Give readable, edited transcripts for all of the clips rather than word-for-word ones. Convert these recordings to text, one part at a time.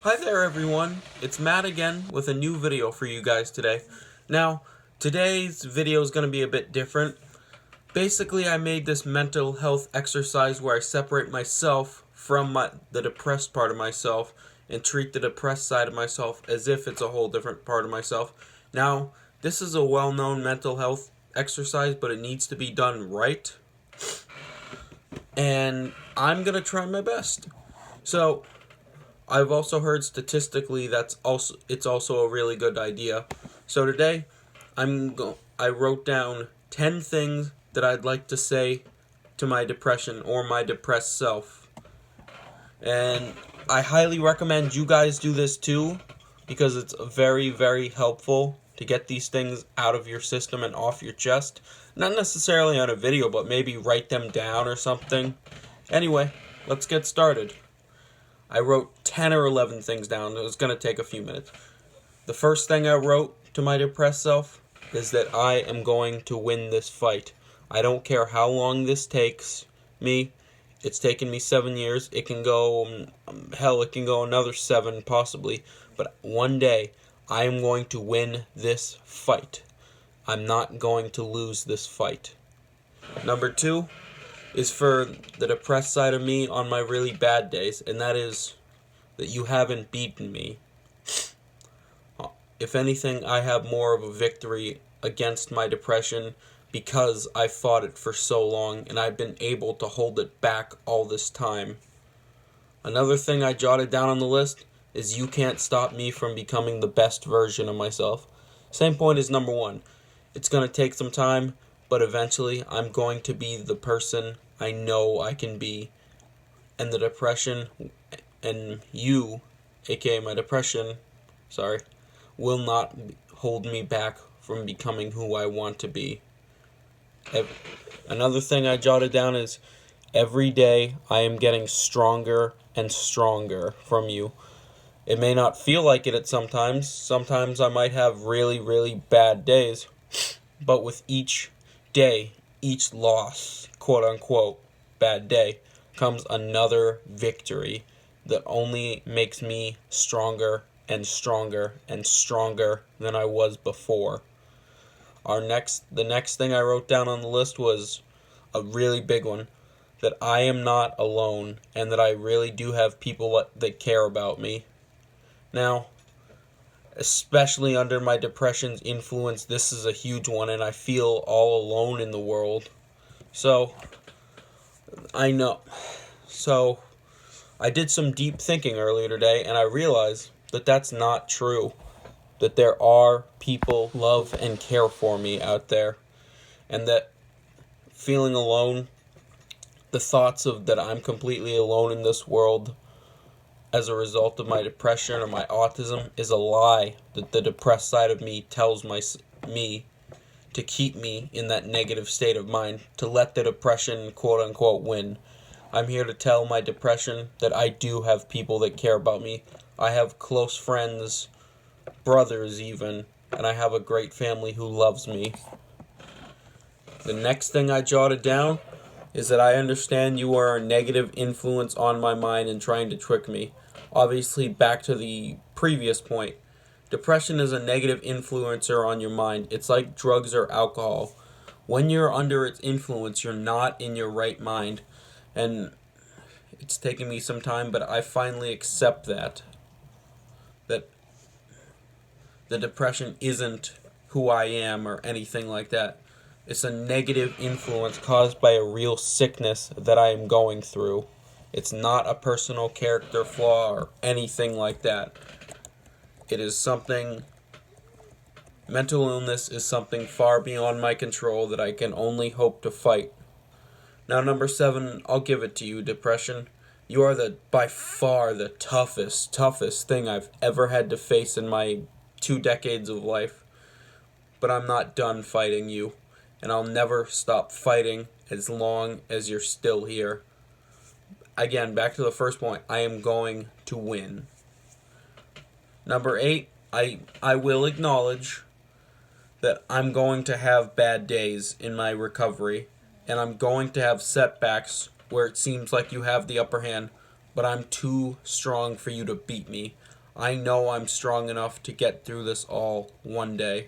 Hi there everyone, it's Matt again with a new video for you guys today. Now, today's video is going to be a bit different. Basically, I made this mental health exercise where I separate myself from the depressed part of myself and treat the depressed side of myself as if it's a whole different part of myself. Now, this is a well-known mental health exercise, but it needs to be done right. And I'm going to try my best. So, I've also heard statistically it's also a really good idea. So today, I wrote down 10 things that I'd like to say to my depression or my depressed self. And I highly recommend you guys do this too, because it's very, very helpful to get these things out of your system and off your chest. Not necessarily on a video, but maybe write them down or something. Anyway, let's get started. I wrote 10 or 11 things down. It was going to take a few minutes. The first thing I wrote to my depressed self is that I am going to win this fight. I don't care how long this takes me. It's taken me 7 years. It can go, it can go another 7 possibly. But one day, I am going to win this fight. I'm not going to lose this fight. Number 2 is for the depressed side of me on my really bad days, and that is that you haven't beaten me. If anything, I have more of a victory against my depression because I fought it for so long and I've been able to hold it back all this time. Another thing I jotted down on the list is you can't stop me from becoming the best version of myself. Same point as number 1. It's going to take some time, but eventually I'm going to be the person I know I can be. And the depression and you, aka my depression, will not hold me back from becoming who I want to be. Another thing I jotted down is every day I am getting stronger and stronger from you. It may not feel like it at sometimes. Sometimes I might have really, really bad days. But with each day, each loss, quote-unquote, bad day, comes another victory that only makes me stronger and stronger and stronger than I was before. The next thing I wrote down on the list was a really big one, that I am not alone and that I really do have people that care about me. Now, especially under my depression's influence, this is a huge one, and I feel all alone in the world. So, I know. So, I did some deep thinking earlier today, and I realized that that's not true. That there are people who love and care for me out there. And that feeling alone, the thoughts of that I'm completely alone in this world as a result of my depression or my autism is a lie that the depressed side of me tells me to keep me in that negative state of mind, to let the depression quote-unquote win. I'm here to tell my depression that I do have people that care about me. I have close friends, brothers even, and I have a great family who loves me. The next thing I jotted down is that I understand you are a negative influence on my mind and trying to trick me. Obviously, back to the previous point, depression is a negative influencer on your mind. It's like drugs or alcohol. When you're under its influence, you're not in your right mind. And it's taken me some time, but I finally accept that the depression isn't who I am or anything like that. It's a negative influence caused by a real sickness that I am going through. It's not a personal character flaw or anything like that. It is something, mental illness is something far beyond my control that I can only hope to fight. Now, number 7, I'll give it to you, depression. You are by far the toughest thing I've ever had to face in my 2 decades of life. But I'm not done fighting you, and I'll never stop fighting as long as you're still here. Again, back to the first point, I am going to win. Number 8, I will acknowledge that I'm going to have bad days in my recovery, and I'm going to have setbacks where it seems like you have the upper hand, but I'm too strong for you to beat me. I know I'm strong enough to get through this all one day.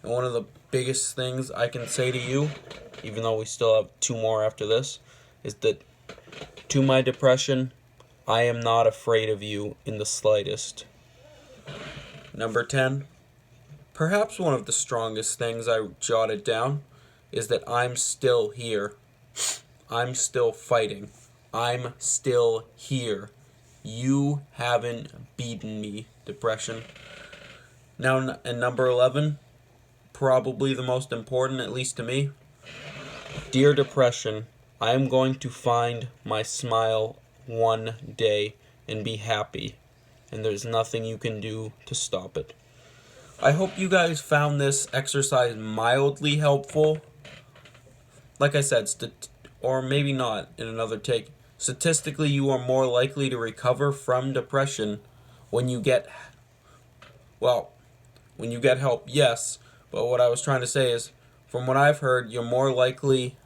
And one of the biggest things I can say to you, even though we still have 2 more after this, is that to my depression, I am not afraid of you in the slightest. Number 10, perhaps one of the strongest things I jotted down is that I'm still here. I'm still fighting. I'm still here. You haven't beaten me, depression. Now, and number 11, probably the most important, at least to me. Dear depression, I am going to find my smile one day and be happy, and there's nothing you can do to stop it. I hope you guys found this exercise mildly helpful. Like I said, or maybe not in another take. Statistically, you are more likely to recover from depression when you get, when you get help, yes. But what I was trying to say is, from what I've heard, you're more likely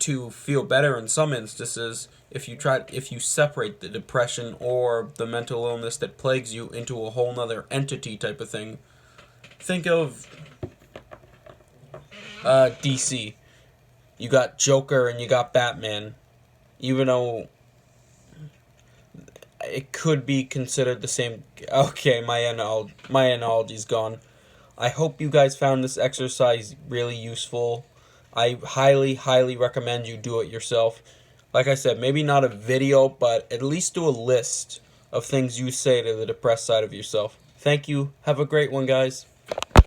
to feel better in some instances if you separate the depression or the mental illness that plagues you into a whole nother entity type of thing. Think of DC. You got Joker and you got Batman. Even though it could be considered the same. Okay, my analogy's gone. I hope you guys found this exercise really useful. I highly, highly recommend you do it yourself. Like I said, maybe not a video, but at least do a list of things you say to the depressed side of yourself. Thank you. Have a great one, guys.